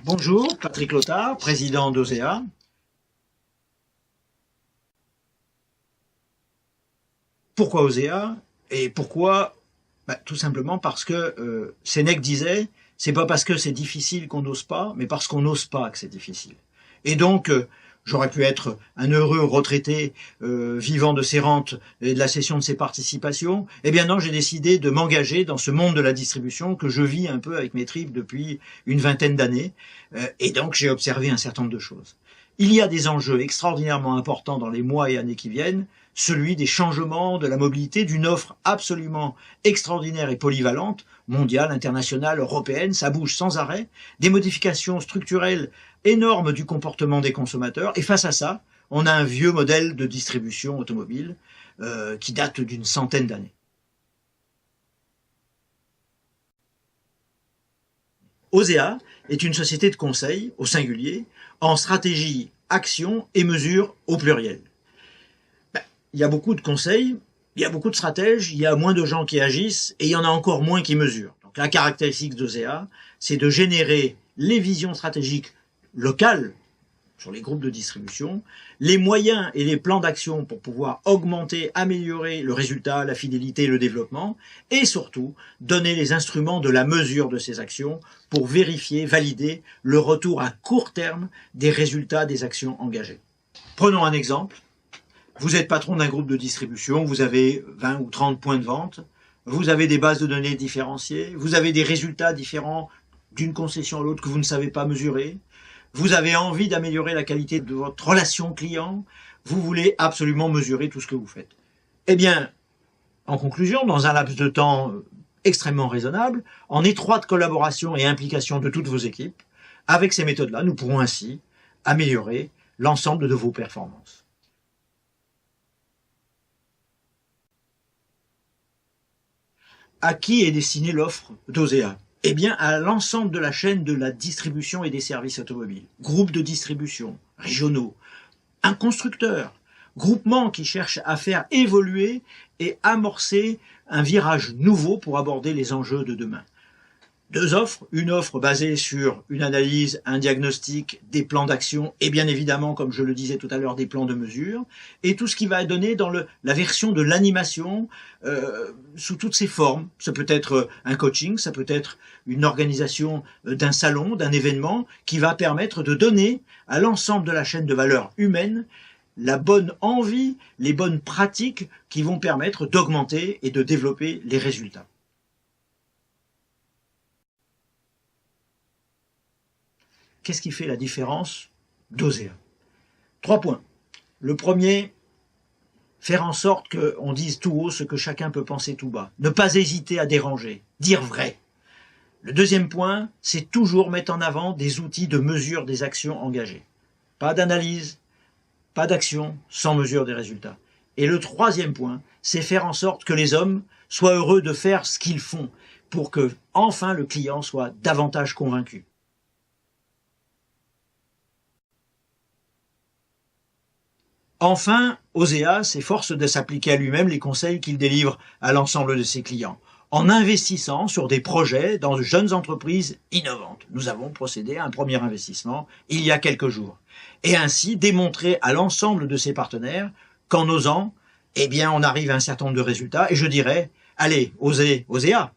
Bonjour, Patrick Lothar, président d'OSEA. Pourquoi OSEA? Et pourquoi? Tout simplement parce que Sénèque disait, c'est pas parce que c'est difficile qu'on n'ose pas, mais parce qu'on n'ose pas que c'est difficile. Et donc, j'aurais pu être un heureux retraité vivant de ses rentes et de la cession de ses participations. Eh bien non, j'ai décidé de m'engager dans ce monde de la distribution que je vis un peu avec mes tripes depuis une vingtaine d'années. Et donc, j'ai observé un certain nombre de choses. Il y a des enjeux extraordinairement importants dans les mois et années qui viennent, celui des changements, de la mobilité, d'une offre absolument extraordinaire et polyvalente, mondiale, internationale, européenne, ça bouge sans arrêt, des modifications structurelles énormes du comportement des consommateurs, et face à ça, on a un vieux modèle de distribution automobile qui date d'une centaine d'années. OSEA est une société de conseil, au singulier, en stratégie, action et mesure au pluriel. Il y a beaucoup de conseils, il y a beaucoup de stratèges, il y a moins de gens qui agissent et il y en a encore moins qui mesurent. Donc la caractéristique d'OSEA, c'est de générer les visions stratégiques locales sur les groupes de distribution, les moyens et les plans d'action pour pouvoir augmenter, améliorer le résultat, la fidélité et le développement, et surtout donner les instruments de la mesure de ces actions pour vérifier, valider le retour à court terme des résultats des actions engagées. Prenons un exemple. Vous êtes patron d'un groupe de distribution, vous avez 20 ou 30 points de vente, vous avez des bases de données différenciées, vous avez des résultats différents d'une concession à l'autre que vous ne savez pas mesurer, vous avez envie d'améliorer la qualité de votre relation client, vous voulez absolument mesurer tout ce que vous faites. Eh bien, en conclusion, dans un laps de temps extrêmement raisonnable, en étroite collaboration et implication de toutes vos équipes, avec ces méthodes-là, nous pourrons ainsi améliorer l'ensemble de vos performances. À qui est destinée l'offre d'OSEA? Eh bien, à l'ensemble de la chaîne de la distribution et des services automobiles. Groupes de distribution, régionaux, un constructeur, groupement qui cherche à faire évoluer et amorcer un virage nouveau pour aborder les enjeux de demain. Deux offres, une offre basée sur une analyse, un diagnostic, des plans d'action et bien évidemment, comme je le disais tout à l'heure, des plans de mesure et tout ce qui va donner dans la version de l'animation sous toutes ses formes. Ça peut être un coaching, ça peut être une organisation d'un salon, d'un événement qui va permettre de donner à l'ensemble de la chaîne de valeur humaine la bonne envie, les bonnes pratiques qui vont permettre d'augmenter et de développer les résultats. Qu'est-ce qui fait la différence d'OSEA? 3 points. Le premier, faire en sorte qu'on dise tout haut ce que chacun peut penser tout bas. Ne pas hésiter à déranger, dire vrai. Le deuxième point, c'est toujours mettre en avant des outils de mesure des actions engagées. Pas d'analyse, pas d'action sans mesure des résultats. Et le troisième point, c'est faire en sorte que les hommes soient heureux de faire ce qu'ils font pour que, enfin, le client soit davantage convaincu. Enfin, OSEA s'efforce de s'appliquer à lui-même les conseils qu'il délivre à l'ensemble de ses clients, en investissant sur des projets dans de jeunes entreprises innovantes. Nous avons procédé à un premier investissement il y a quelques jours, et ainsi démontrer à l'ensemble de ses partenaires qu'en osant, eh bien, on arrive à un certain nombre de résultats, et je dirais, allez, osez, OSEA.